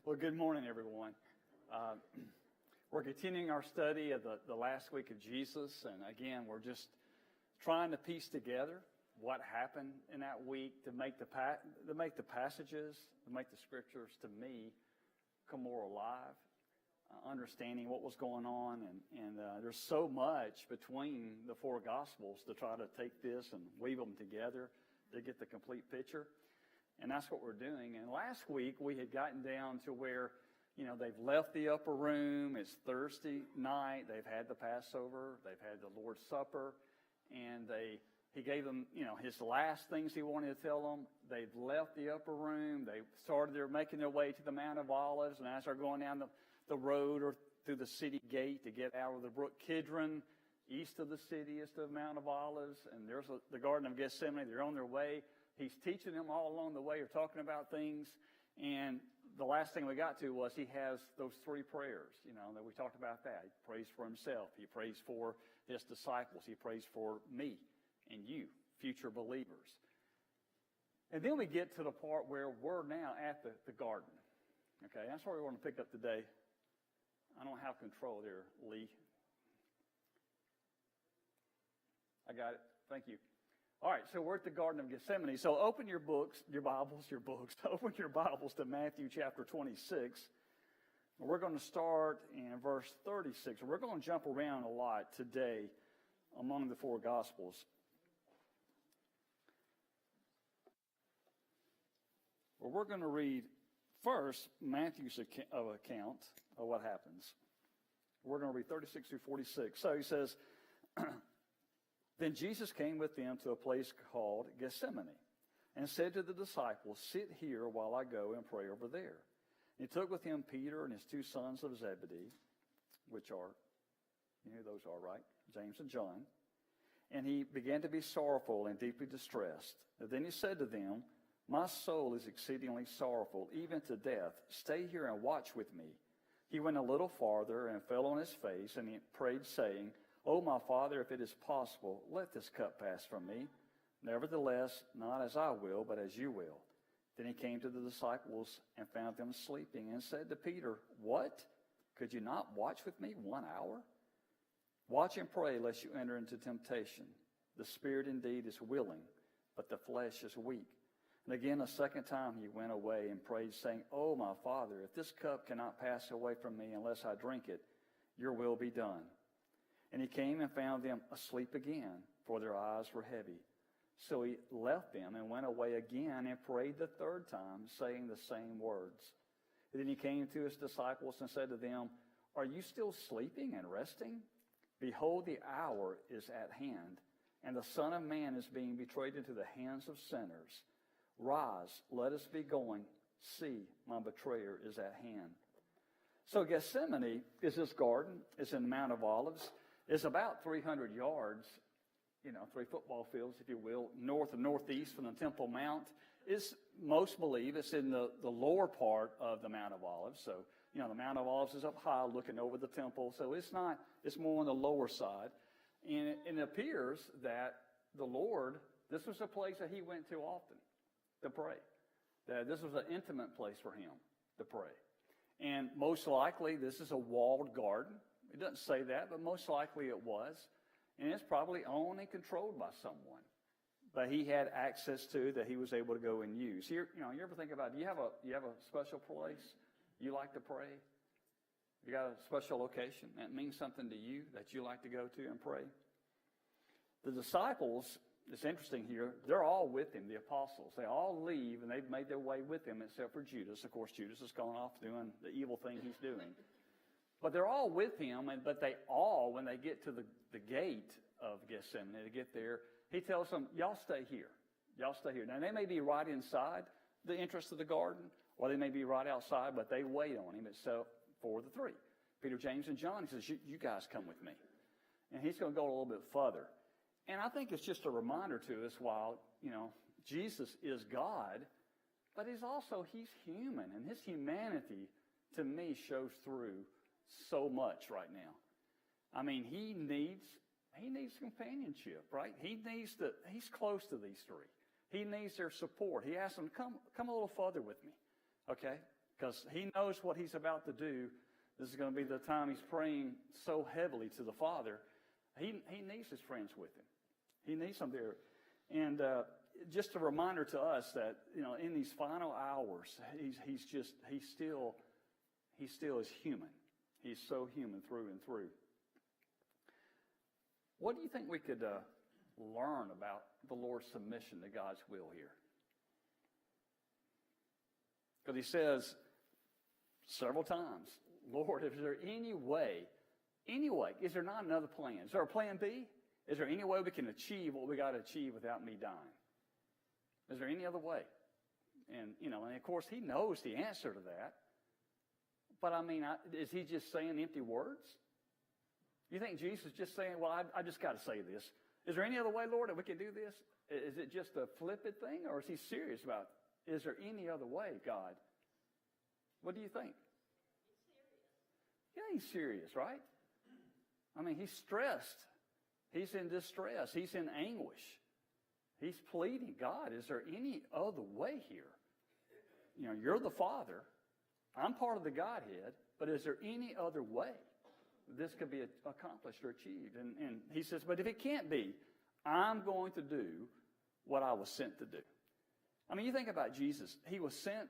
Well, good morning, everyone. We're continuing our study of the last week of Jesus, and again, we're just trying to piece together what happened in that week to make the passages, to make the scriptures, to me, come more alive, understanding what was going on, and there's so much between the four Gospels to try to take this and weave them together to get the complete picture. And that's what we're doing. And last week we had gotten down to where, they've left the upper room. It's Thursday night. They've had the Passover. They've had the Lord's Supper. And he gave them, his last things he wanted to tell them. They've left the upper room. They started making their way to the Mount of Olives. And as they're going down the road or through the city gate to get out of the brook Kidron, east of the city is the Mount of Olives. And there's the Garden of Gethsemane. They're on their way. He's teaching them all along the way, or talking about things. And the last thing we got to was he has those three prayers, that we talked about that. He prays for himself. He prays for his disciples. He prays for me and you, future believers. And then we get to the part where we're now at the garden. Okay, that's where we want to pick up today. I don't have control there, Lee. I got it. Thank you. All right, so we're at the Garden of Gethsemane. So open your books, open your Bibles to Matthew chapter 26. We're going to start in verse 36. We're going to jump around a lot today among the four Gospels. Well, we're going to read first Matthew's account of what happens. We're going to read 36 through 46. So he says, Then Jesus came with them to a place called Gethsemane and said to the disciples, Sit here while I go and pray over there. And he took with him Peter and his two sons of Zebedee, which are, you know who those are, right? James and John. And he began to be sorrowful and deeply distressed. And then he said to them, My soul is exceedingly sorrowful, even to death. Stay here and watch with me. He went a little farther and fell on his face, and he prayed, saying, O my Father, if it is possible, let this cup pass from me. Nevertheless, not as I will, but as you will. Then he came to the disciples and found them sleeping and said to Peter, What? Could you not watch with me 1 hour? Watch and pray lest you enter into temptation. The spirit indeed is willing, but the flesh is weak. And again a second time he went away and prayed, saying, O my Father, if this cup cannot pass away from me unless I drink it, your will be done. And he came and found them asleep again, for their eyes were heavy. So he left them and went away again and prayed the third time, saying the same words. And then he came to his disciples and said to them, Are you still sleeping and resting? Behold, the hour is at hand, and the Son of Man is being betrayed into the hands of sinners. Rise, let us be going. See, my betrayer is at hand. So Gethsemane is this garden. It's in the Mount of Olives. It's about 300 yards, 3 football fields, if you will, north and northeast from the Temple Mount. Most believe it's in the lower part of the Mount of Olives. So, the Mount of Olives is up high looking over the temple. So it's more on the lower side. And it appears that the Lord, this was a place that he went to often to pray. That this was an intimate place for him to pray. And most likely this is a walled garden. It doesn't say that, but most likely it was. And it's probably owned and controlled by someone that he had access to, that he was able to go and use. Here, you ever think about, do you have a special place you like to pray? You got a special location that means something to you that you like to go to and pray? The disciples, it's interesting here, they're all with him, the apostles. They all leave and they've made their way with him except for Judas. Of course, Judas has gone off doing the evil thing he's doing. But they're all with him, but they all, when they get to the gate of Gethsemane, to get there, he tells them, y'all stay here. Y'all stay here. Now, they may be right inside the entrance to the garden, or they may be right outside, but they wait on him except for the three. Peter, James, and John. He says, you guys come with me. And he's going to go a little bit further. And I think it's just a reminder to us while, Jesus is God, but he's human. And his humanity, to me, shows through so much right now. I mean, he needs companionship, right? He's close to these three. He needs their support. He asks them, come a little further with me, okay? because he knows what he's about to do. This is going to be the time he's praying so heavily to the Father. He needs his friends with him. He needs them there. And just a reminder to us that, in these final hours, he still is human. He's so human through and through. What do you think we could learn about the Lord's submission to God's will here? Because he says several times, Lord, is there any way, is there not another plan? Is there a plan B? Is there any way we can achieve what we got to achieve without me dying? Is there any other way? And, and of course, he knows the answer to that. But, is he just saying empty words? You think Jesus is just saying, well, I just got to say this. Is there any other way, Lord, that we can do this? Is it just a flippant thing, or is he serious about it? Is there any other way, God? What do you think? Yeah, he's serious, right? He's stressed. He's in distress. He's in anguish. He's pleading, God, is there any other way here? You're the Father. I'm part of the Godhead, but is there any other way this could be accomplished or achieved? And he says, but if it can't be, I'm going to do what I was sent to do. You think about Jesus. He was sent,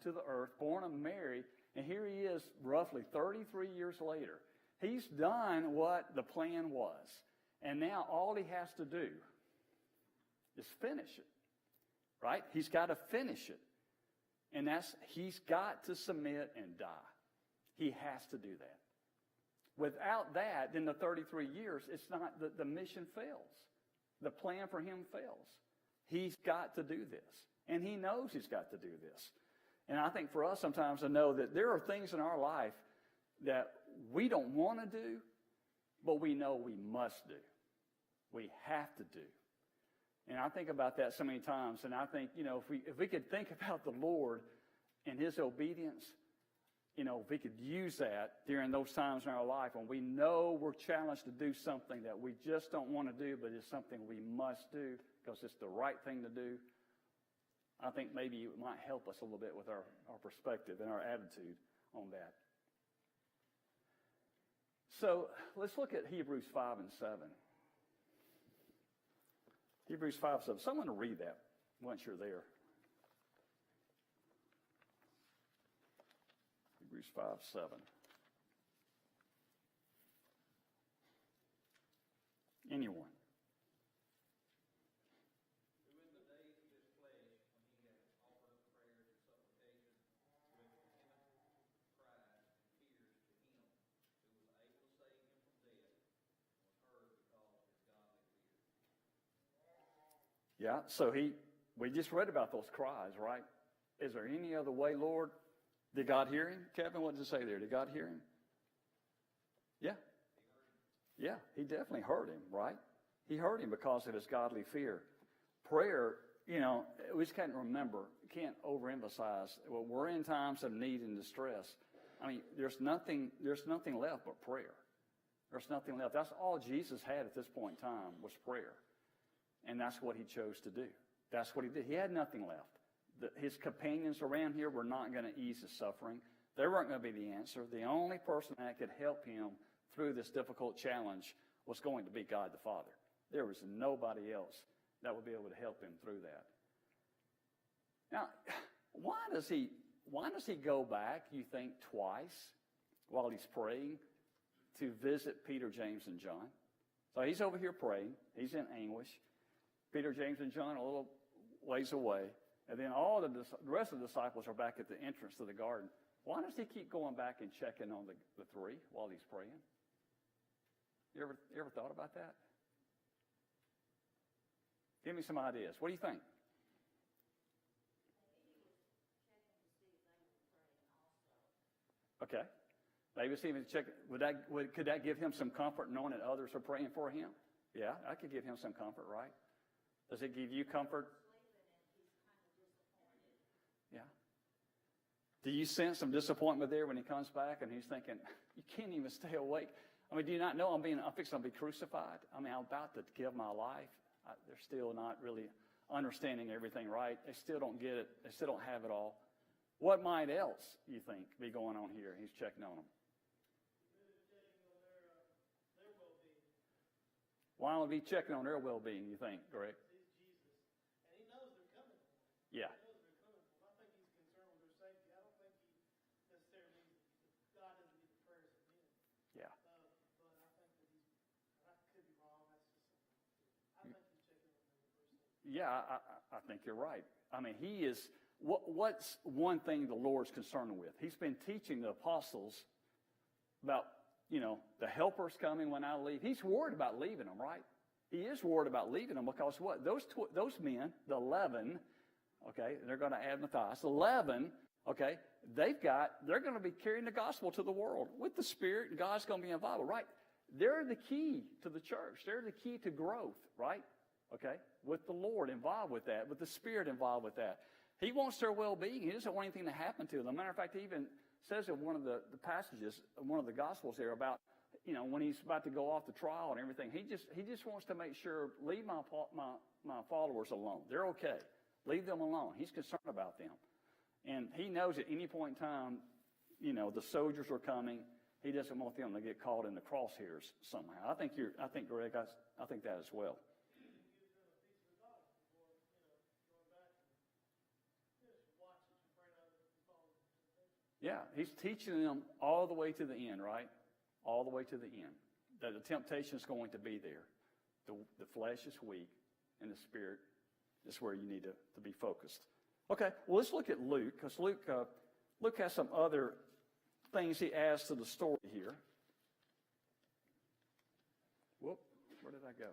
to the earth, born of Mary, and here he is roughly 33 years later. He's done what the plan was. And now all he has to do is finish it, right? He's got to finish it. And he's got to submit and die. He has to do that. Without that, then the 33 years, it's not, the mission fails. The plan for him fails. He's got to do this. And he knows he's got to do this. And I think for us sometimes to know that there are things in our life that we don't want to do, but we know we must do. We have to do. And I think about that so many times, and I think, if we could think about the Lord and his obedience, if we could use that during those times in our life when we know we're challenged to do something that we just don't want to do, but it's something we must do because it's the right thing to do, I think maybe it might help us a little bit with our perspective and our attitude on that. So let's look at Hebrews 5 and 7. Hebrews 5, 7. Someone to read that once you're there. Hebrews 5, 7. Anyone. Who in the days of his flesh, when he had offered up prayers and supplications with vehement cries and tears to him, who was able to save him from death, and was heard because of his godly fear. Yeah, so we just read about those cries, right? Is there any other way, Lord? Did God hear him? Kevin, what did it say there? Did God hear him? Yeah. Yeah, he definitely heard him, right? He heard him because of his godly fear. Prayer, we just can't overemphasize. Well, we're in times of need and distress. There's nothing left but prayer. There's nothing left. That's all Jesus had at this point in time was prayer. And that's what he chose to do. That's what he did. He had nothing left. His companions around here were not going to ease his suffering. They weren't going to be the answer. The only person that could help him through this difficult challenge was going to be God the Father. There was nobody else that would be able to help him through that. Now, why does he go back, you think, twice while he's praying to visit Peter, James, and John? So he's over here praying. He's in anguish. Peter, James, and John are a little ways away. And then all the rest of the disciples are back at the entrance to the garden. Why does he keep going back and checking on the three while he's praying? You ever thought about that? Give me some ideas. What do you think? Okay. Maybe see if he check. Could that give him some comfort knowing that others are praying for him? Yeah, that could give him some comfort, right? Does it give you comfort? Yeah. Do you sense some disappointment there when he comes back and he's thinking, you can't even stay awake? Do you not know I'm fixing to be crucified? I'm about to give my life. They're still not really understanding everything right. They still don't get it. They still don't have it all. What might else, you think, be going on here? He's checking on them. Why would he be checking on their well-being, you think, Greg? And he knows they're coming for him. Yeah. He knows they're coming for him. I think he's concerned with their safety. I don't think he necessarily God doesn't need the prayers of men. Yeah. But I think that I could be wrong. That's just something. I think he's checking on them with their safety. Yeah, I think you're right. I mean, he is, what's one thing the Lord's concerned with? He's been teaching the apostles about, the helpers coming when I leave. He's worried about leaving them, right? He is worried about leaving them because what? Those men, the 11, okay, they're going to add Matthias, 11, okay, they're going to be carrying the gospel to the world with the Spirit, and God's going to be involved, right? They're the key to the church. They're the key to growth, right? Okay, with the Lord involved with that, with the Spirit involved with that. He wants their well-being. He doesn't want anything to happen to them. Matter of fact, he even says in one of the passages, one of the Gospels here about, when he's about to go off the trial and everything, he just wants to make sure, leave my followers alone. They're okay. Leave them alone. He's concerned about them. And he knows at any point in time, the soldiers are coming. He doesn't want them to get caught in the crosshairs somehow. I think Greg, I think that as well. Yeah, he's teaching them all the way to the end, right? All the way to the end. That the temptation is going to be there. The flesh is weak, and the Spirit is where you need to be focused. Okay, well, let's look at Luke, because Luke has some other things he adds to the story here. Whoop, where did I go?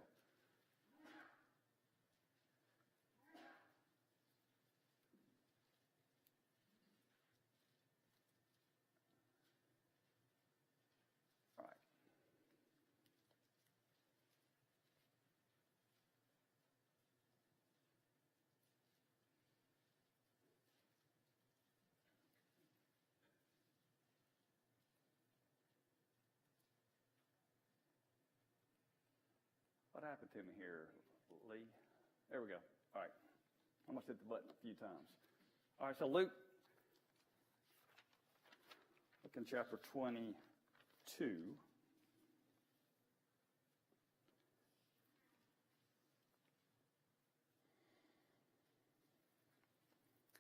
What happened to me here, Lee? There we go. All right. I must hit the button a few times. All right, so Luke, look in chapter 22.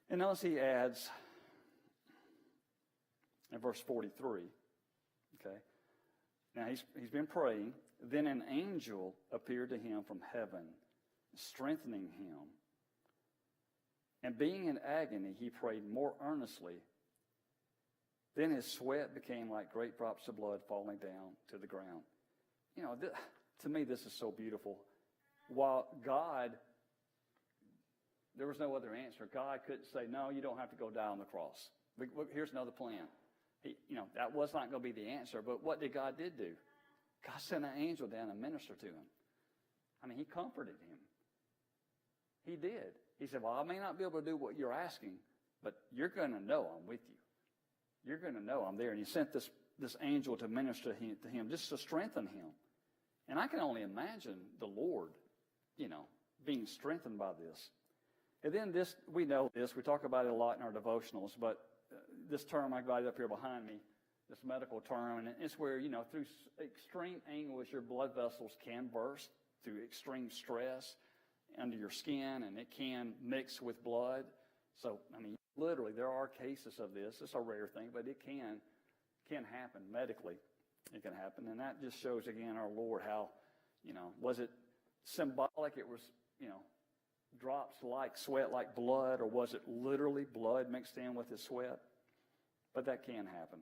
And notice he adds in verse 43, okay? Now, he's been praying. Then an angel appeared to him from heaven, strengthening him. And being in agony, he prayed more earnestly. Then his sweat became like great drops of blood falling down to the ground. To me, this is so beautiful. While God, there was no other answer. God couldn't say, no, you don't have to go die on the cross. Here's another plan. That was not going to be the answer. But what did God do? God sent an angel down and ministered to him. I mean, he comforted him. He did. He said, well, I may not be able to do what you're asking, but you're going to know I'm with you. You're going to know I'm there. And he sent this angel to minister to him, just to strengthen him. And I can only imagine the Lord, being strengthened by this. And then we know this. We talk about it a lot in our devotionals, but this term I got it up here behind me, this medical term, and it's where, through extreme anguish, your blood vessels can burst through extreme stress under your skin, and it can mix with blood. So, literally, there are cases of this. It's a rare thing, but it can happen medically. It can happen, and that just shows, again, our Lord how, was it symbolic? It was, drops like sweat, like blood, or was it literally blood mixed in with his sweat? But that can happen.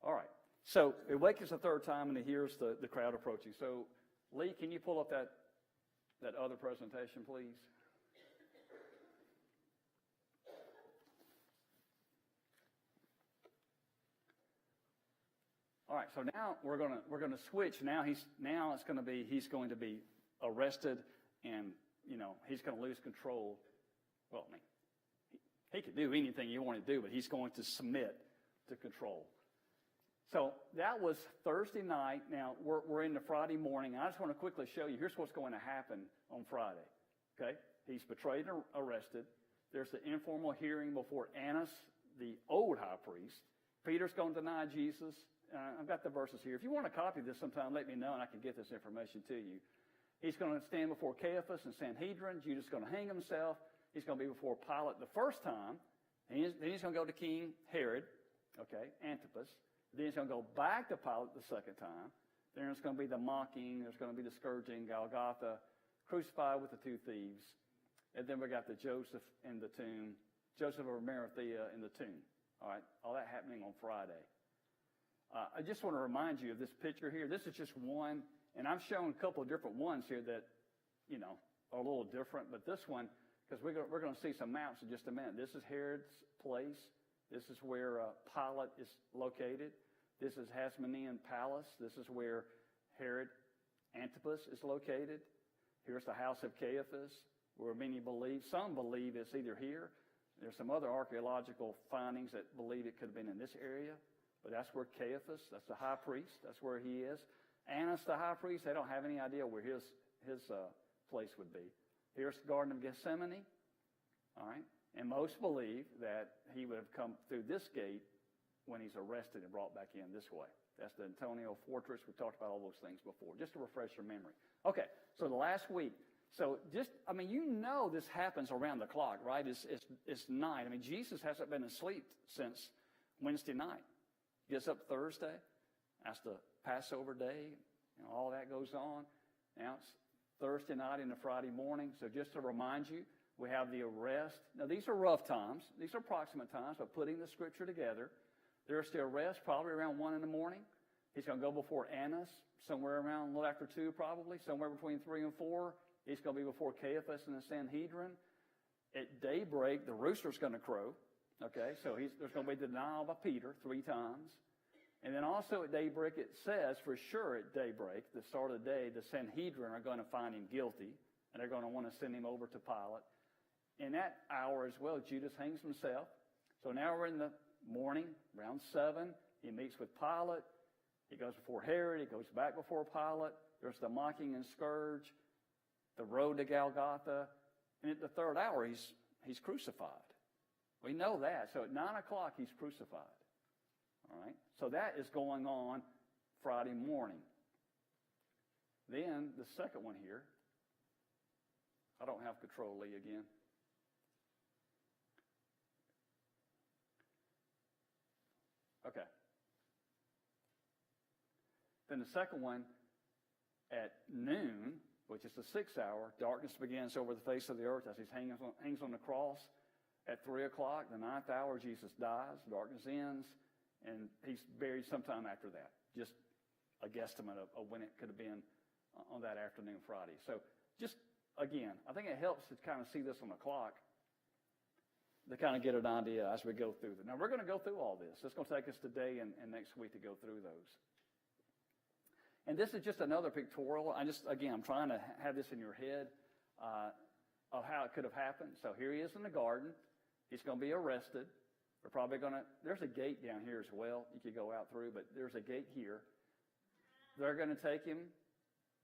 All right. So he wakens the third time and he hears the crowd approaching. So, Lee, can you pull up that other presentation, please? All right. So now we're gonna switch. Now he's going to be arrested, and he's going to lose control. Well, he could do anything you want to do, but he's going to submit to control. So that was Thursday night. Now we're into Friday morning. I just want to quickly show you. Here's what's going to happen on Friday. Okay, he's betrayed and arrested. There's the informal hearing before Annas, the old high priest. Peter's going to deny Jesus. I've got the verses here. If you want to copy this sometime, let me know, and I can get this information to you. He's going to stand before Caiaphas and Sanhedrin. Judas is going to hang himself. He's going to be before Pilate the first time. Then he's going to go to King Herod, okay, Antipas. Then he's going to go back to Pilate the second time. Then there's going to be the mocking. There's going to be the scourging, Golgotha, crucified with the two thieves. And then we got the Joseph in the tomb, Joseph of Arimathea in the tomb. All right, all that happening on Friday. I just want to remind you of this picture here. This is just one, and I'm showing a couple of different ones here that, are a little different. But this one, because we're going to see some maps in just a minute. This is Herod's place. This is where Pilate is located. This is Hasmonean Palace. This is where Herod Antipas is located. Here's the house of Caiaphas, where some believe it's either here. There's some other archaeological findings that believe it could have been in this area. But that's where Caiaphas, that's the high priest, that's where he is. Annas, the high priest, they don't have any idea where his place would be. Here's the Garden of Gethsemane, all right? And most believe that he would have come through this gate when he's arrested and brought back in this way. That's the Antonio Fortress. We talked about all those things before, just to refresh your memory. Okay, so the last week. So this happens around the clock, right? It's night. I mean, Jesus hasn't been asleep since Wednesday night. He gets up Thursday. That's the Passover day. All that goes on. Now it's Thursday night into Friday morning. So just to remind you, we have the arrest. Now, these are rough times. These are approximate times, but putting the scripture together. There's the arrest probably around 1 in the morning. He's going to go before Annas, somewhere around a little after 2 probably, somewhere between 3 and 4. He's going to be before Caiaphas and the Sanhedrin. At daybreak, the rooster's going to crow. Okay, so there's going to be the denial by Peter 3 times. And then also at daybreak, it says for sure at daybreak, the start of the day, the Sanhedrin are going to find him guilty, and they're going to want to send him over to Pilate. In that hour as well, Judas hangs himself. So now we're in the morning, around 7. He meets with Pilate. He goes before Herod. He goes back before Pilate. There's the mocking and scourge, the road to Golgotha. And at the 3rd hour, he's crucified. We know that. So at 9 o'clock, he's crucified. All right? So that is going on Friday morning. Then the second one here. I don't have control, Lee, again. Okay. Then the second one at noon, which is the 6th hour, darkness begins over the face of the earth as he hangs on the cross. At 3 o'clock, the 9th hour, Jesus dies, darkness ends, and he's buried sometime after that. Just a guesstimate of when it could have been on that afternoon Friday. So just, again, I think it helps to kind of see this on the clock to kind of get an idea as we go through it. Now, we're going to go through all this. It's going to take us today and next week to go through those. And this is just another pictorial. I'm trying to have this in your head of how it could have happened. So here he is in the garden. He's going to be arrested. There's a gate down here as well you could go out through, but there's a gate here. They're going to take him,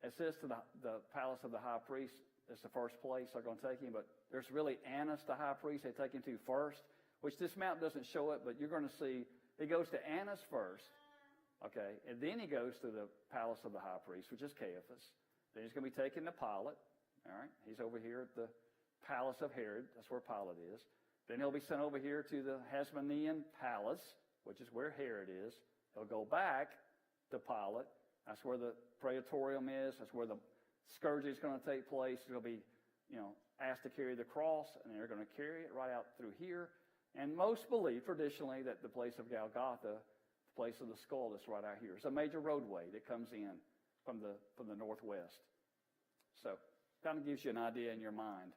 it says, to the palace of the high priest. It's the first place they're going to take him, but there's really Annas, the high priest, they take him to first, which this map doesn't show it, but you're going to see he goes to Annas first, okay, and then he goes to the palace of the high priest, which is Caiaphas. Then he's going to be taken to Pilate, all right? He's over here at the palace of Herod. That's where Pilate is. Then he'll be sent over here to the Hasmonean Palace, which is where Herod is. He'll go back to Pilate. That's where the praetorium is. That's where the scourging is going to take place. He'll be, asked to carry the cross, and they're going to carry it right out through here. And most believe traditionally that the place of Golgotha, the place of the skull, is right out here. It's a major roadway that comes in from the northwest. So kind of gives you an idea in your mind.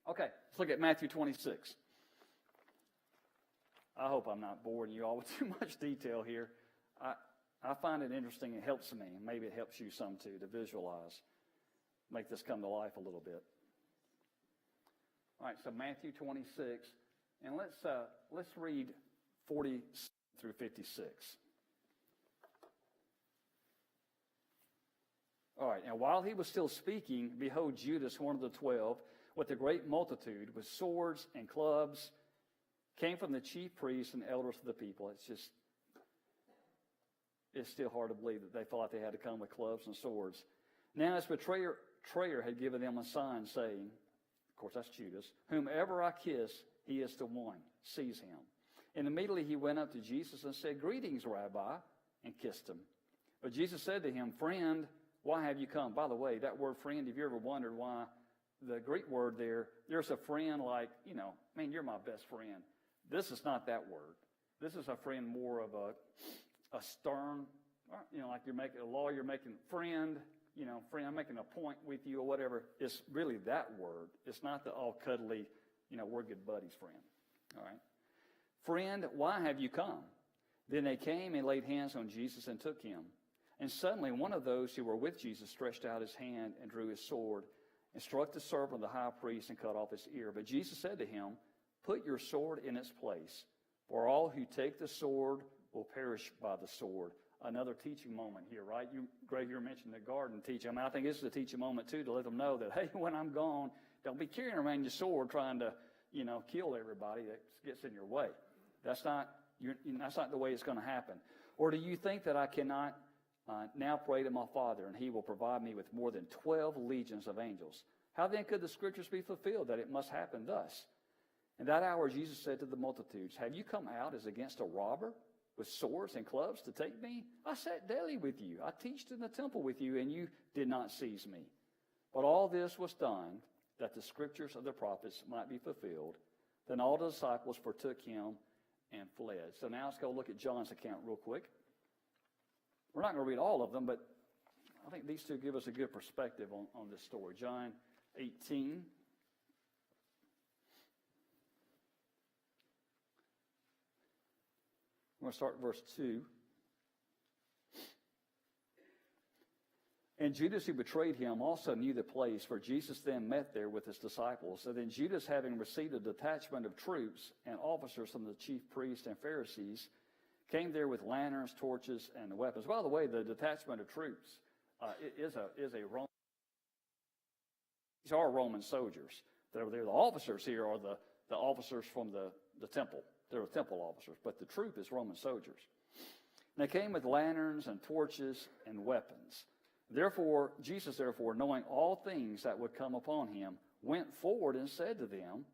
Okay, let's look at Matthew 26. I hope I'm not boring you all with too much detail here. I find it interesting. It helps me. Maybe it helps you some too to visualize, make this come to life a little bit. All right, so Matthew 26, and let's read 40 through 56. All right, and while he was still speaking, behold, Judas, one of the 12, with a great multitude, with swords and clubs, came from the chief priests and elders of the people. It's still hard to believe that they thought they had to come with clubs and swords. Now his betrayer had given them a sign, saying, of course that's Judas, whomever I kiss, he is the one. Seize him. And immediately he went up to Jesus and said, Greetings, Rabbi, and kissed him. But Jesus said to him, Friend, why have you come? By the way, that word friend, have you ever wondered why the Greek word there's a friend like, man, you're my best friend. This is not that word. This is a friend more of a stern, like you're making a lawyer making friend, friend, I'm making a point with you or whatever. It's really that word. It's not the all cuddly, we're good buddies friend. All right. Friend, why have you come? Then they came and laid hands on Jesus and took him. And suddenly one of those who were with Jesus stretched out his hand and drew his sword and struck the servant of the high priest and cut off his ear. But Jesus said to him, Put your sword in its place, for all who take the sword will perish by the sword. Another teaching moment here, right? Greg, you mentioned the garden teaching. I think this is a teaching moment, too, to let them know that, hey, when I'm gone, don't be carrying around your sword trying to, kill everybody that gets in your way. That's not the way it's going to happen. Or do you think that I cannot now pray to my Father, and he will provide me with more than 12 legions of angels? How then could the scriptures be fulfilled that it must happen thus? In that hour Jesus said to the multitudes, Have you come out as against a robber with swords and clubs to take me? I sat daily with you. I teached in the temple with you, and you did not seize me. But all this was done that the scriptures of the prophets might be fulfilled. Then all the disciples forsook him and fled. So now let's go look at John's account real quick. We're not going to read all of them, but I think these two give us a good perspective on this story. John 18. I'm going to start at verse 2. And Judas, who betrayed him, also knew the place, for Jesus then met there with his disciples. So then Judas, having received a detachment of troops and officers from the chief priests and Pharisees, came there with lanterns, torches, and weapons. By the way, the detachment of troops is a Roman. These are Roman soldiers that are there. The officers here are the officers from the temple. They're temple officers, but the troop is Roman soldiers. And they came with lanterns and torches and weapons. Jesus, knowing all things that would come upon him, went forward and said to them,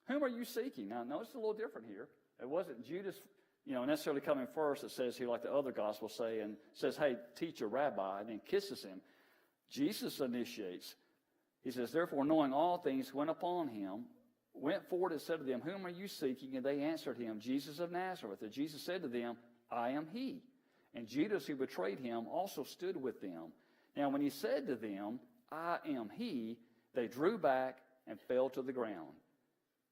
Whom are you seeking? Now, notice a little different here. It wasn't Judas, necessarily coming first, it says here, like the other gospels say, and says, Hey, teacher, rabbi, and then kisses him. Jesus initiates. He says, Therefore, knowing all things went upon him, went forward and said to them, Whom are you seeking? And they answered him, Jesus of Nazareth. And Jesus said to them, I am he. And Judas, who betrayed him, also stood with them. Now, when he said to them, I am he, they drew back and fell to the ground.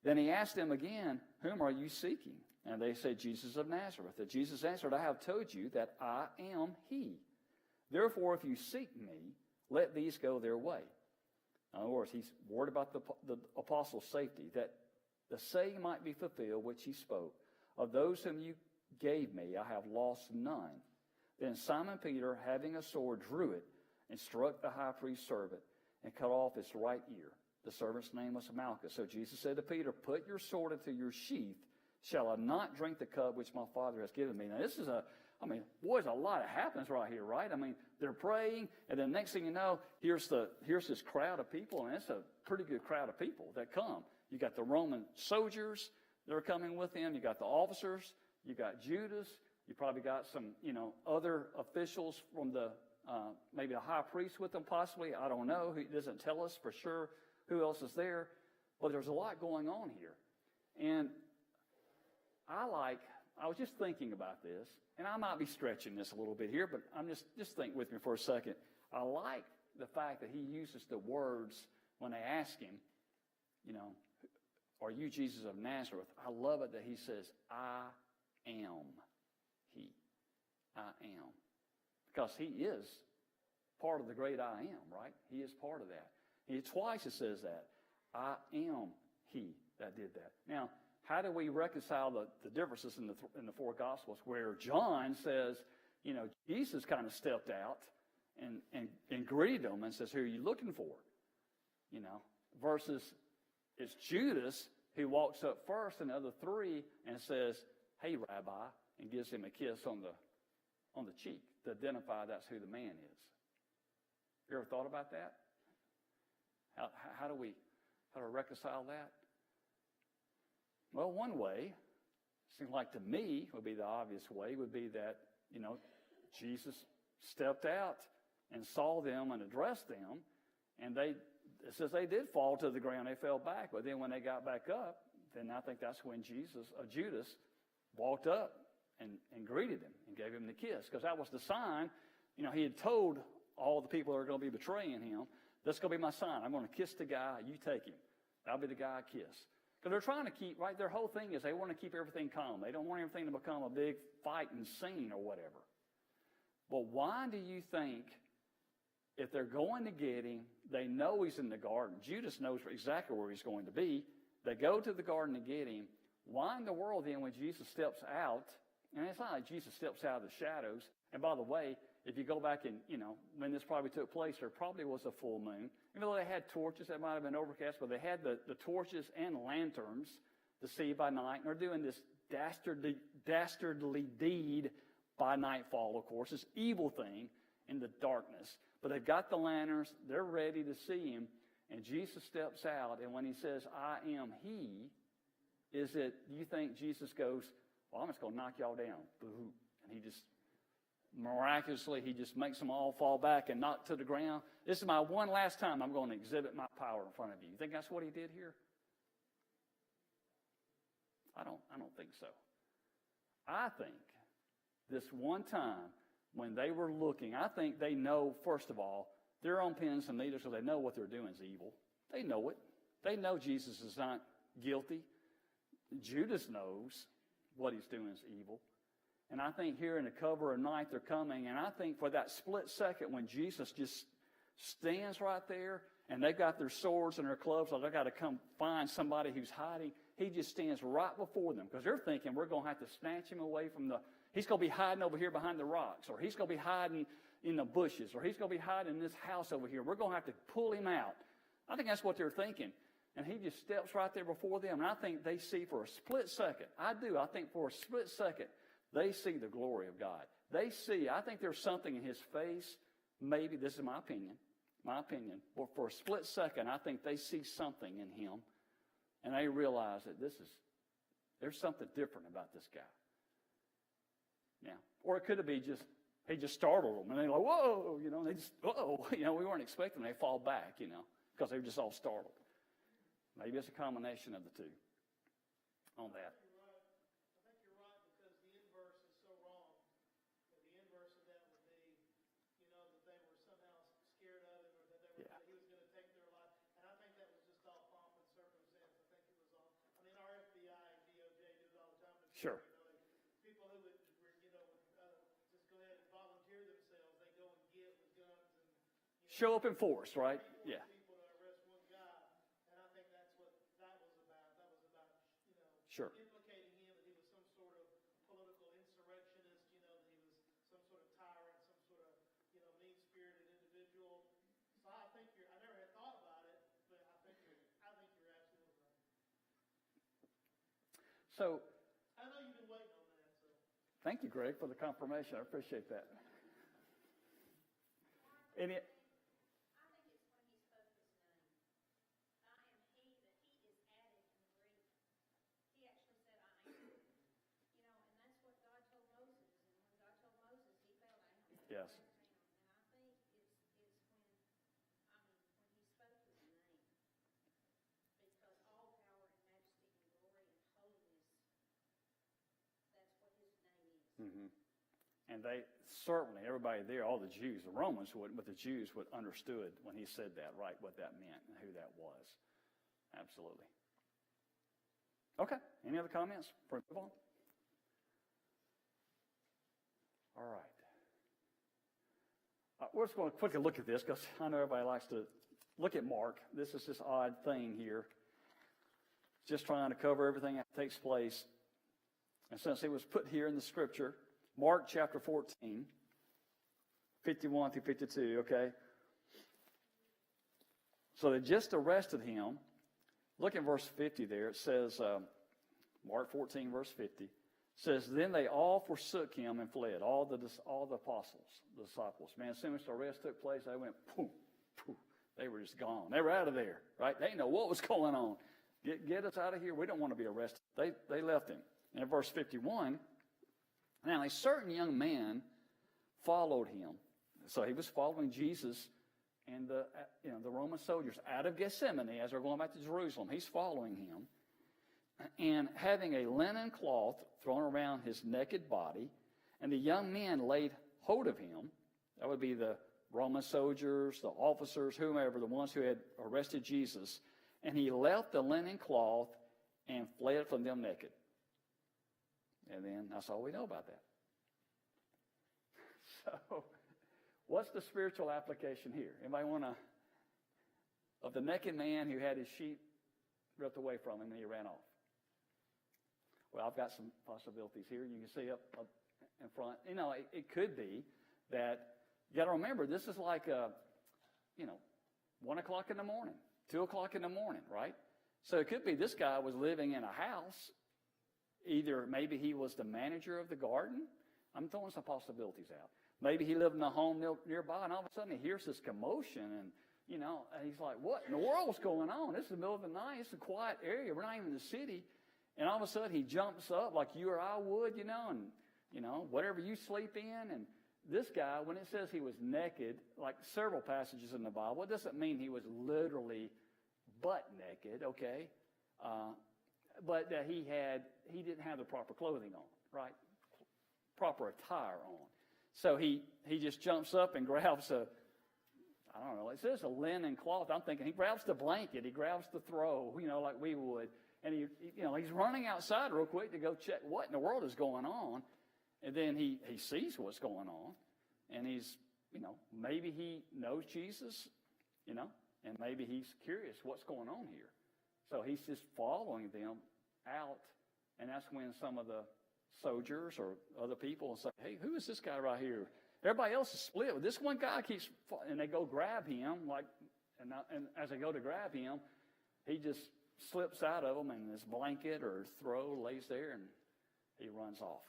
Then he asked them again, Whom are you seeking? And they said, Jesus of Nazareth. And Jesus answered, I have told you that I am he. Therefore, if you seek me, let these go their way. In other words, he's worried about the apostles' safety, that the saying might be fulfilled which he spoke. Of those whom you gave me, I have lost none. Then Simon Peter, having a sword, drew it and struck the high priest's servant and cut off his right ear. The servant's name was Malchus. So Jesus said to Peter, Put your sword into your sheath. Shall I not drink the cup which my Father has given me? Now, this is boys, a lot happens right here, right? They're praying, and then next thing you know, here's this crowd of people, and it's a pretty good crowd of people that come. You got the Roman soldiers that are coming with them. You got the officers. You got Judas. You probably got some, other officials from maybe a high priest with them possibly. I don't know. He doesn't tell us for sure who else is there. But there's a lot going on here. And I was just thinking about this, and I might be stretching this a little bit here, but I'm just think with me for a second. I like the fact that he uses the words when they ask him, are you Jesus of Nazareth? I love it that he says, I am he. I am. Because he is part of the great I am, right? He is part of that. Twice it says that. I am he that did that. Now, how do we reconcile the differences in the four Gospels where John says, Jesus kind of stepped out and greeted them and says, Who are you looking for? versus it's Judas who walks up first and the other three and says, "Hey, Rabbi," and gives him a kiss on the cheek to identify that's who the man is. You ever thought about that? How do we reconcile that? Well, one way, seems like to me would be the obvious way, would be that, Jesus stepped out and saw them and addressed them, and it says they did fall to the ground, they fell back, but then when they got back up, then I think that's when Judas walked up and greeted him and gave him the kiss, because that was the sign. He had told all the people that are going to be betraying him, "That's going to be my sign. I'm going to kiss the guy, you take him. That'll be the guy I kiss." Because they're trying to keep, right, their whole thing is they want to keep everything calm. They don't want everything to become a big fighting scene or whatever. But why do you think, if they're going to get him, they know he's in the garden, Judas knows exactly where he's going to be, they go to the garden to get him, why in the world then when Jesus steps out, and it's not like Jesus steps out of the shadows, and by the way, if you go back and, when this probably took place, there probably was a full moon. Even though they had torches, that might have been overcast, but they had the torches and lanterns to see by night. And they're doing this dastardly deed by nightfall, of course, this evil thing in the darkness. But they've got the lanterns. They're ready to see him. And Jesus steps out, and when he says, "I am he," do you think Jesus goes, "Well, I'm just going to knock y'all down"? Boo. And he just miraculously, he just makes them all fall back and knock to the ground. "This is my one last time I'm going to exhibit my power in front of you." You think that's what he did here? I don't think so. I think this one time when they were looking, I think they know, first of all, they're on pins and needles, so they know what they're doing is evil. They know it. They know Jesus is not guilty. Judas knows what he's doing is evil. And I think here in the cover of night they're coming, and I think for that split second when Jesus just stands right there, and they've got their swords and their clubs, so they've got to come find somebody who's hiding, he just stands right before them, because they're thinking we're going to have to snatch him away from he's going to be hiding over here behind the rocks, or he's going to be hiding in the bushes, or he's going to be hiding in this house over here. We're going to have to pull him out. I think that's what they're thinking. And he just steps right there before them, and I think they see for a split second, I think for a split second, they see the glory of God. I think there's something in his face, maybe, this is my opinion, but for a split second, I think they see something in him, and they realize that there's something different about this guy. Yeah. Or it could have been he just startled them, and they're like, "Whoa," and they just, "Whoa," we weren't expecting them. They fall back, because they were just all startled. Maybe it's a combination of the two on that. I think you're right because the inverse is so wrong. The inverse of that would be, that they were somehow scared of him or that that he was going to take their life. And I think that was just all pomp and circumstance. I think it was all. Our FBI and DOJ do it all the time. Sure. People who would, just go ahead and volunteer themselves, they go and get with guns and show up in force, right? Yeah. Sure. Implicating him that he was some sort of political insurrectionist, that he was some sort of tyrant, some sort of, mean-spirited individual. So I never had thought about it, but I think you're absolutely right. So. I know you've been waiting on that, so. Thank you, Greg, for the confirmation. I appreciate that. Any. Yes. And I think it's when he spoke his name, because all power and majesty and glory and holiness, that's what his name is. Mm-hmm. And they certainly, everybody there, all the Jews, the Romans wouldn't, but the Jews would understood when he said that, right, what that meant and who that was. Absolutely. Okay. Any other comments before we move on? All right. We're just going to quickly look at this because I know everybody likes to look at Mark. This is this odd thing here. Just trying to cover everything that takes place. And since it was put here in the scripture, Mark chapter 14, 51 through 52, okay? So they just arrested him. Look in verse 50 there. It says, Mark 14, verse 50, says, then they all forsook him and fled, all the apostles, the disciples. Man, as soon as the arrest took place, they went, poof, poof. They were just gone. They were out of there, right? They didn't know what was going on. Get us out of here. We don't want to be arrested. They left him. And in verse 51, now a certain young man followed him. So he was following Jesus and the Roman soldiers out of Gethsemane as they're going back to Jerusalem. He's following him. And having a linen cloth thrown around his naked body, and the young men laid hold of him. That would be the Roman soldiers, the officers, whomever, the ones who had arrested Jesus. And he left the linen cloth and fled from them naked. And then that's all we know about that. So, what's the spiritual application here? Anybody want to? Of the naked man who had his sheep ripped away from him and he ran off. Well, I've got some possibilities here. You can see up in front. It could be that, you got to remember, this is like, 1 o'clock in the morning, 2 o'clock in the morning, right? So it could be this guy was living in a house. Either maybe he was the manager of the garden. I'm throwing some possibilities out. Maybe he lived in a home nearby, and all of a sudden he hears this commotion, and he's like, what in the world's going on? This is the middle of the night. It's a quiet area. We're not even in the city. And all of a sudden he jumps up like you or I would, and, whatever you sleep in. And this guy, when it says he was naked, like several passages in the Bible, it doesn't mean he was literally butt naked, okay? But that he didn't have the proper clothing on, right? Proper attire on. So he just jumps up and grabs it says a linen cloth. I'm thinking he grabs the blanket, he grabs the throw, like we would. And he's running outside real quick to go check what in the world is going on. And then he sees what's going on. And he's, maybe he knows Jesus, and maybe he's curious what's going on here. So he's just following them out. And that's when some of the soldiers or other people say, hey, who is this guy right here? Everybody else is split. This one guy keeps, and they go grab him, and as they go to grab him, he just slips out of them, and his blanket or throw lays there, and he runs off.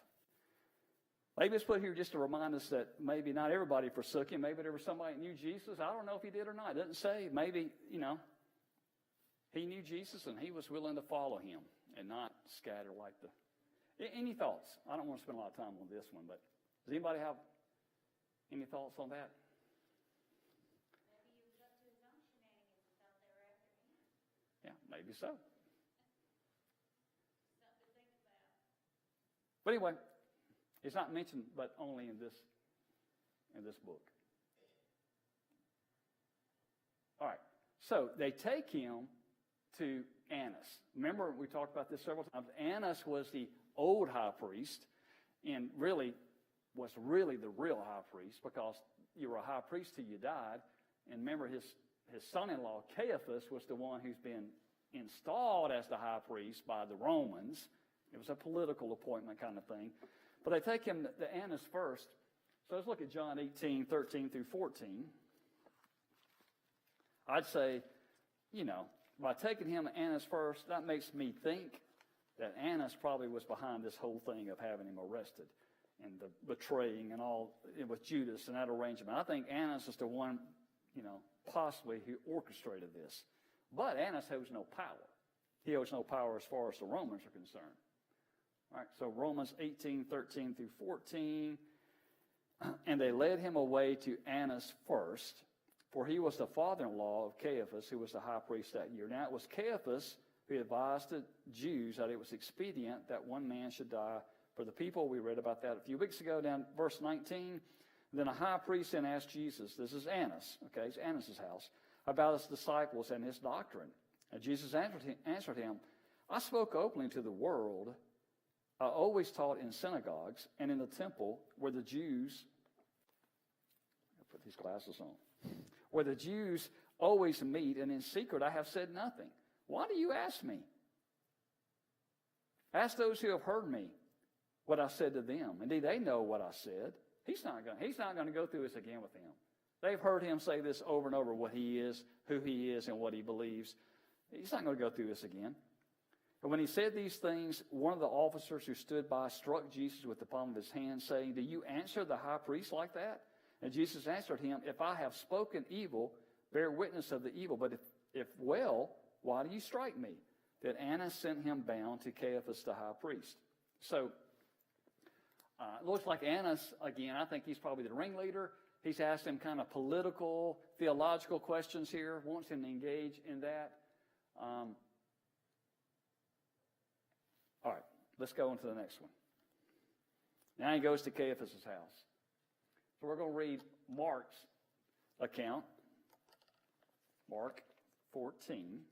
Maybe it's put here just to remind us that maybe not everybody forsook him. Maybe there was somebody that knew Jesus. I don't know if he did or not. It doesn't say. Maybe, he knew Jesus, and he was willing to follow him and not scatter like the... Any thoughts? I don't want to spend a lot of time on this one, but does anybody have any thoughts on that? Maybe he was up to his own shenanigans and thought they were after him. Yeah, maybe so. Something to think about. But anyway, it's not mentioned, but only in this book. All right. So they take him to Annas. Remember, we talked about this several times. Annas was the old high priest, and was really the real high priest, because you were a high priest till you died. And remember, his son-in-law Caiaphas was the one who's been installed as the high priest by the Romans. It was a political appointment kind of thing. But they take him to Annas first. So let's look at John 18, 13 through 14. I'd say, by taking him to Annas first, that makes me think that Annas probably was behind this whole thing of having him arrested and the betraying and all with Judas and that arrangement. I think Annas is the one, possibly who orchestrated this. But Annas has no power. He has no power as far as the Romans are concerned. All right, so Romans 18, 13 through 14. And they led him away to Annas first, for he was the father-in-law of Caiaphas, who was the high priest that year. Now it was Caiaphas who advised the Jews that it was expedient that one man should die for the people. We read about that a few weeks ago, down verse 19. Then a high priest then asked Jesus, this is Annas, okay, it's Annas' house, about his disciples and his doctrine. And Jesus answered him, I spoke openly to the world. I always taught in synagogues and in the temple where the Jews, I'll put these glasses on, where the Jews always meet, and in secret I have said nothing. Why do you ask me? Ask those who have heard me what I said to them. Indeed, they know what I said. He's not going to go through this again with them. They've heard him say this over and over, what he is. who he is and what he believes. He's not going to go through this again. And when he said these things, one of the officers who stood by struck Jesus with the palm of his hand, saying, "Do you answer the high priest like that?" And Jesus answered him, "If I have spoken evil, bear witness of the evil. But if well, why do you strike me?" Then Annas sent him bound to Caiaphas the high priest. So it looks like Annas, again, I think he's probably the ringleader. He's asked him kind of political, theological questions here, wants him to engage in that. All right, let's go on to the next one. Now he goes to Caiaphas' house. So we're going to read Mark's account, Mark 14.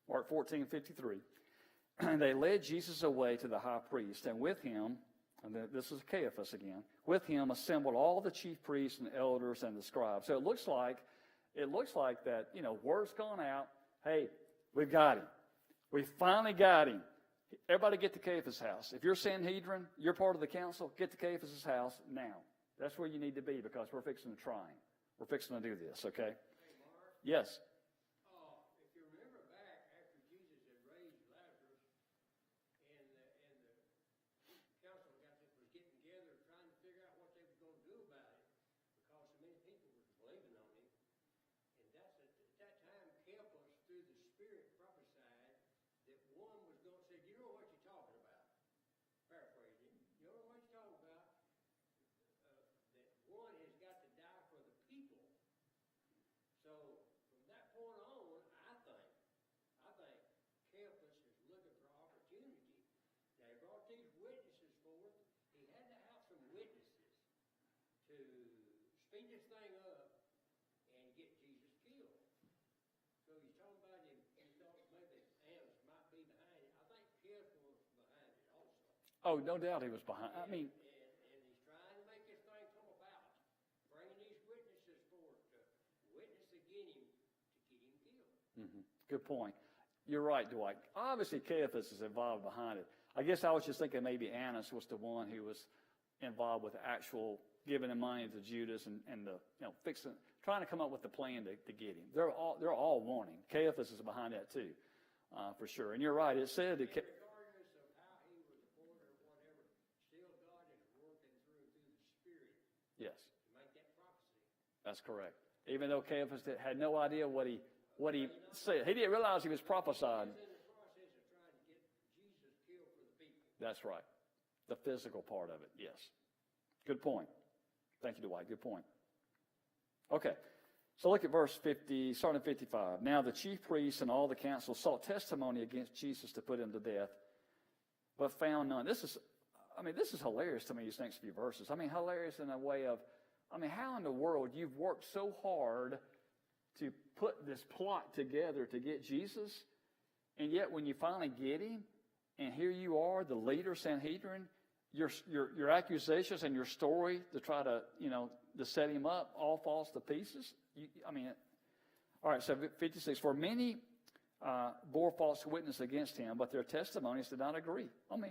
Mark 14:53. And they led Jesus away to the high priest, and with him, and this is Caiaphas again, with him assembled all the chief priests and elders and the scribes. So it looks like that, word's gone out. Hey, we've got him. We finally got him. Everybody get to Caiaphas' house. If you're Sanhedrin, you're part of the council, get to Caiaphas' house now. That's where you need to be because we're fixing to try him. We're fixing to do this, okay? Hey, Mark, Yes. if you remember back after Jesus had raised Lazarus and the council was getting together trying to figure out what they were going to do about it because so many people were believing on him. And at that time, Caiaphas, through the Spirit, prophesied that one was going to say, "You know what you're talking about." Paraphrasing, "You don't know what you're talking about. That one has got to die for the people." So from that point on, I think Caiaphas is looking for opportunity. Now he brought these witnesses forth. He had to have some witnesses to speed this thing up and get Jesus killed. So he's talking about him. He thought maybe Annas might be behind it. I think Caiaphas was behind it also. Oh, no doubt he was behind. I mean, And he's trying to make this thing come about, bringing these witnesses forth to witness against him to get him killed. good point. You're right, Dwight. Obviously, Caiaphas is involved behind it. I guess I was just thinking maybe Annas was the one who was involved with actual giving the money to Judas and the trying to come up with the plan to get him. They're all wanting. Caiaphas is behind that too, for sure. And you're right. It said that. Regardless of how he was appointed or whatever, still God is working through the Spirit Yes, to make that prophecy. that's correct. Even though Caiaphas had no idea what he said, he didn't realize he was prophesying. He's in the process of trying to get Jesus killed for the people. That's right. The physical part of it, yes. Good point. Thank you, Dwight. Good point. Okay, so look at verse 50, starting at 55. Now the chief priests and all the council sought testimony against Jesus to put him to death, but found none. This is hilarious to me, these next few verses. Hilarious in a way of, how in the world you've worked so hard to put this plot together to get Jesus, and yet when you finally get him, and here you are, the leader, Sanhedrin, your accusations and your story to try to, to set him up all falls to pieces. All right, so 56, for many bore false witness against him, but their testimonies did not agree.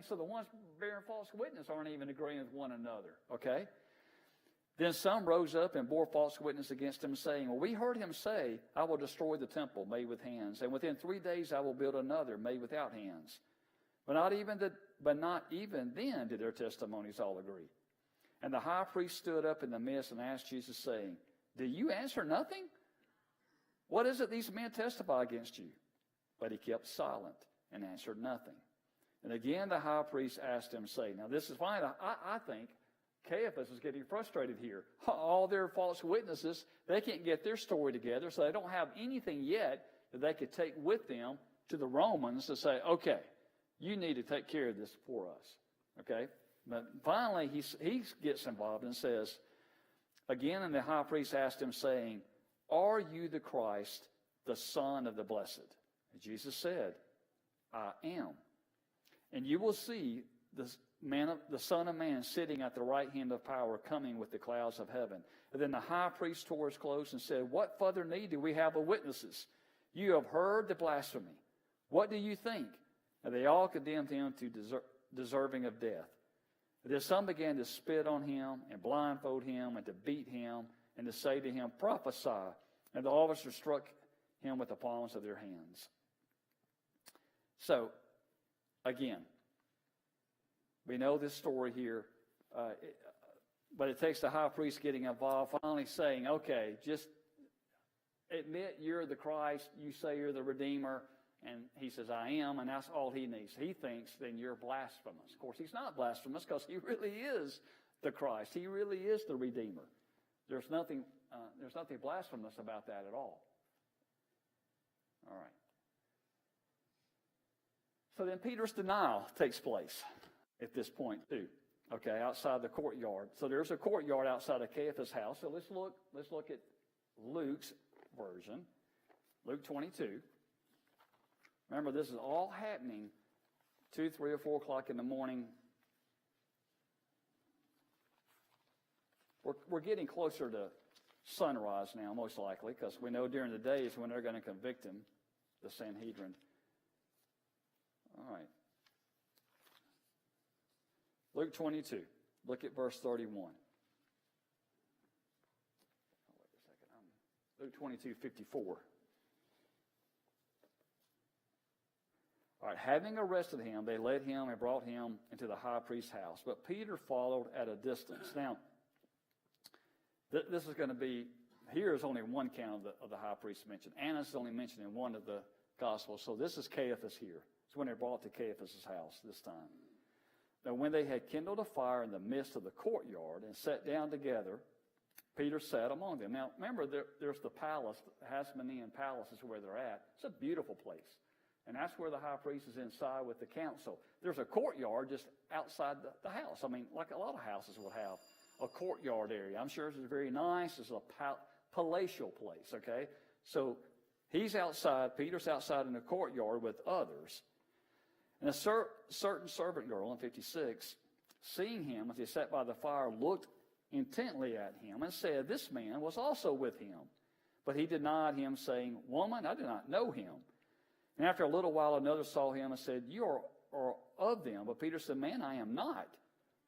So the ones bearing false witness aren't even agreeing with one another, okay? Then some rose up and bore false witness against him, saying, well, we heard him say, I will destroy the temple made with hands, and within 3 days I will build another made without hands. But not even then did their testimonies all agree. And the high priest stood up in the midst and asked Jesus, saying, do you answer nothing? What is it these men testify against you? But he kept silent and answered nothing. And again the high priest asked him, saying, now this is fine. I think Caiaphas is getting frustrated here. All their false witnesses, they can't get their story together, so they don't have anything yet that they could take with them to the Romans to say, okay, you need to take care of this for us. Okay? But finally, he gets involved and says, again, and the high priest asked him, saying, are you the Christ, the Son of the Blessed? And Jesus said, I am. And you will see the Son of Man sitting at the right hand of power, coming with the clouds of heaven. And then the high priest tore his clothes and said, what further need do we have of witnesses? You have heard the blasphemy. What do you think? And they all condemned him to deserving of death. Then some began to spit on him and blindfold him and to beat him and to say to him, prophesy. And the officers struck him with the palms of their hands. So, again, we know this story here, but it takes the high priest getting involved, finally saying, okay, just admit you're the Christ, you say you're the Redeemer, and he says, I am, and that's all he needs. He thinks then you're blasphemous. Of course, he's not blasphemous because he really is the Christ. He really is the Redeemer. There's nothing blasphemous about that at all. All right. So then Peter's denial takes place at this point too. Okay, outside the courtyard. So there's a courtyard outside of Caiaphas' house. So let's look at Luke's version, Luke 22. Remember, this is all happening 2, 3, or 4 o'clock in the morning. We're getting closer to sunrise now, most likely, because we know during the day is when they're going to convict him, the Sanhedrin. All right. Luke 22. Look at verse 31. Oh, wait a second. Luke 22, 54. All right, having arrested him, they led him and brought him into the high priest's house. But Peter followed at a distance. Now, this is going to be, here is only one count of the high priest mentioned. Annas is only mentioned in one of the Gospels. So this is Caiaphas here. It's when they're brought to Caiaphas' house this time. Now, when they had kindled a fire in the midst of the courtyard and sat down together, Peter sat among them. Now, remember, there's the palace, the Hasmonean palace is where they're at. It's a beautiful place. And that's where the high priest is inside with the council. There's a courtyard just outside the house. I mean, like a lot of houses would have a courtyard area. I'm sure this is very nice. It's a palatial place, okay? So he's outside, Peter's outside in the courtyard with others. And a certain servant girl in 56, seeing him as he sat by the fire, looked intently at him and said, this man was also with him. But he denied him, saying, woman, I do not know him. And after a little while, another saw him and said, you are of them. But Peter said, man, I am not.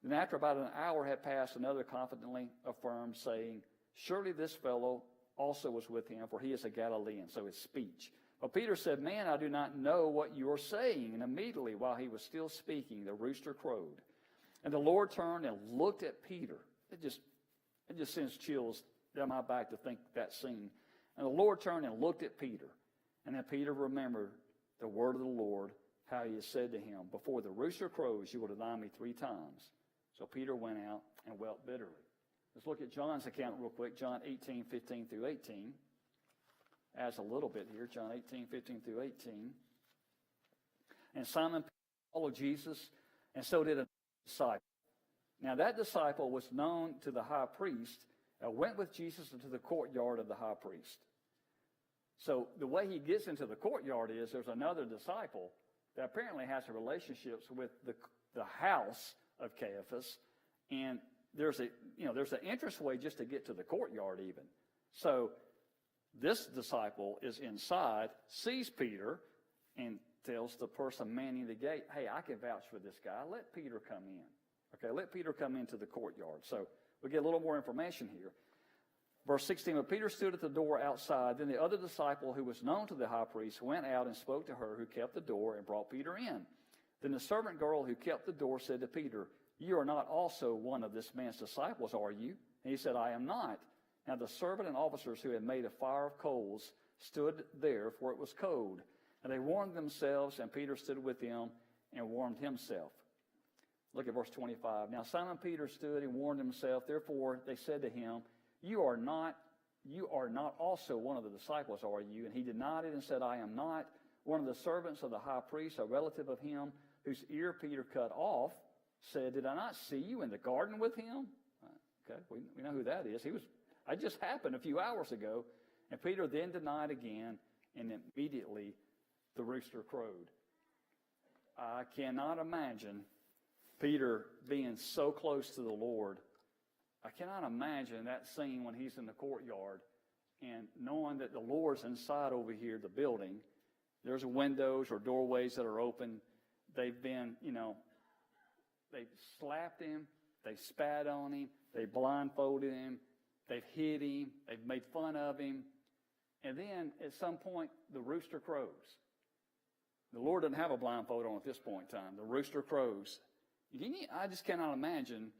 Then after about an hour had passed, another confidently affirmed, saying, surely this fellow also was with him, for he is a Galilean. So his speech. But Peter said, man, I do not know what you are saying. And immediately, while he was still speaking, the rooster crowed. And the Lord turned and looked at Peter. It just sends chills down my back to think that scene. And the Lord turned and looked at Peter. And then Peter remembered the word of the Lord, how he had said to him, before the rooster crows, you will deny me 3 times. So Peter went out and wept bitterly. Let's look at John's account real quick. John 18, 15 through 18. Adds a little bit here. John 18, 15 through 18. And Simon followed Jesus, and so did a disciple. Now that disciple was known to the high priest, went with Jesus into the courtyard of the high priest. So the way he gets into the courtyard is there's another disciple that apparently has a relationship with the house of Caiaphas, and there's an entrance way just to get to the courtyard even. So this disciple is inside, sees Peter, and tells the person manning the gate, hey, I can vouch for this guy. Let Peter come in. Okay, let Peter come into the courtyard. So we get a little more information here. Verse 16, but Peter stood at the door outside. Then the other disciple who was known to the high priest went out and spoke to her who kept the door and brought Peter in. Then the servant girl who kept the door said to Peter, you are not also one of this man's disciples, are you? And he said, I am not. Now the servant and officers who had made a fire of coals stood there, for it was cold. And they warmed themselves, and Peter stood with them and warmed himself. Look at verse 25. Now Simon Peter stood and warmed himself. Therefore they said to him, you are not also one of the disciples, are you? And he denied it and said, I am not. One of the servants of the high priest, a relative of him, whose ear Peter cut off, said, did I not see you in the garden with him? Okay, we know who that is. It just happened a few hours ago. And Peter then denied again, and immediately the rooster crowed. I cannot imagine Peter being so close to the Lord. I cannot imagine that scene when he's in the courtyard and knowing that the Lord's inside over here, the building, There's windows or doorways that are open. They've been, they've slapped him. They spat on him. They blindfolded him. They've hit him. They've made fun of him. And then at some point, the rooster crows. The Lord doesn't have a blindfold on at this point in time. The rooster crows. I just cannot imagine,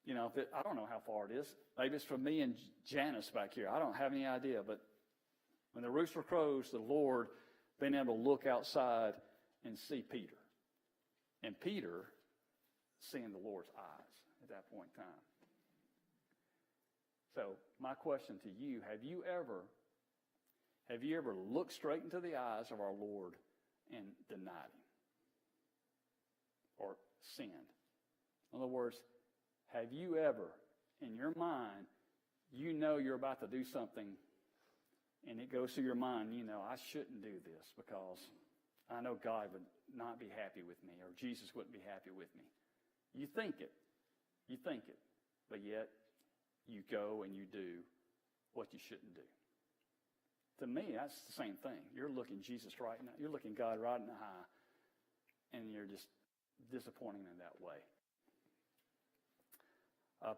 I don't know how far it is. Maybe it's from me and Janice back here. I don't have any idea. But when the rooster crows, the Lord being able to look outside and see Peter. And Peter seeing the Lord's eyes at that point in time. So my question to you, have you ever looked straight into the eyes of our Lord and denied him? Or sinned? In other words, have you ever, in your mind, you're about to do something, and it goes through your mind, I shouldn't do this because I know God would not be happy with me, or Jesus wouldn't be happy with me. You think it, but yet you go and you do what you shouldn't do. To me, that's the same thing. You're looking Jesus right now. You're looking God right in the eye, and you're just disappointing in that way.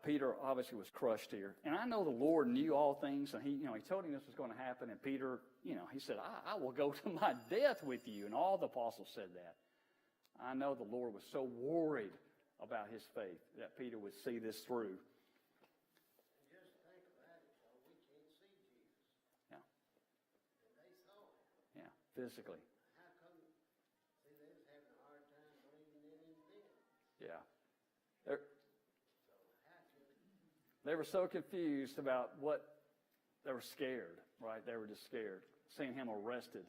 Peter obviously was crushed here. And I know the Lord knew all things, and he told him this was going to happen. And Peter, he said, I will go to my death with you. And all the apostles said that. I know the Lord was so worried about his faith that Peter would see this through. And just think about it, though. We can't see Jesus. Yeah. And they saw him. Yeah, physically. How come? See, they was having a hard time believing in him then. Yeah. So how can? They were so confused about they were scared, right? They were just scared, seeing him arrested,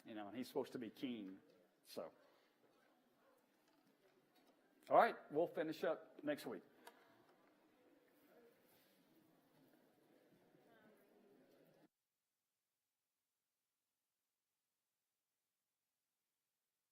and he's supposed to be king. So, all right, we'll finish up next week.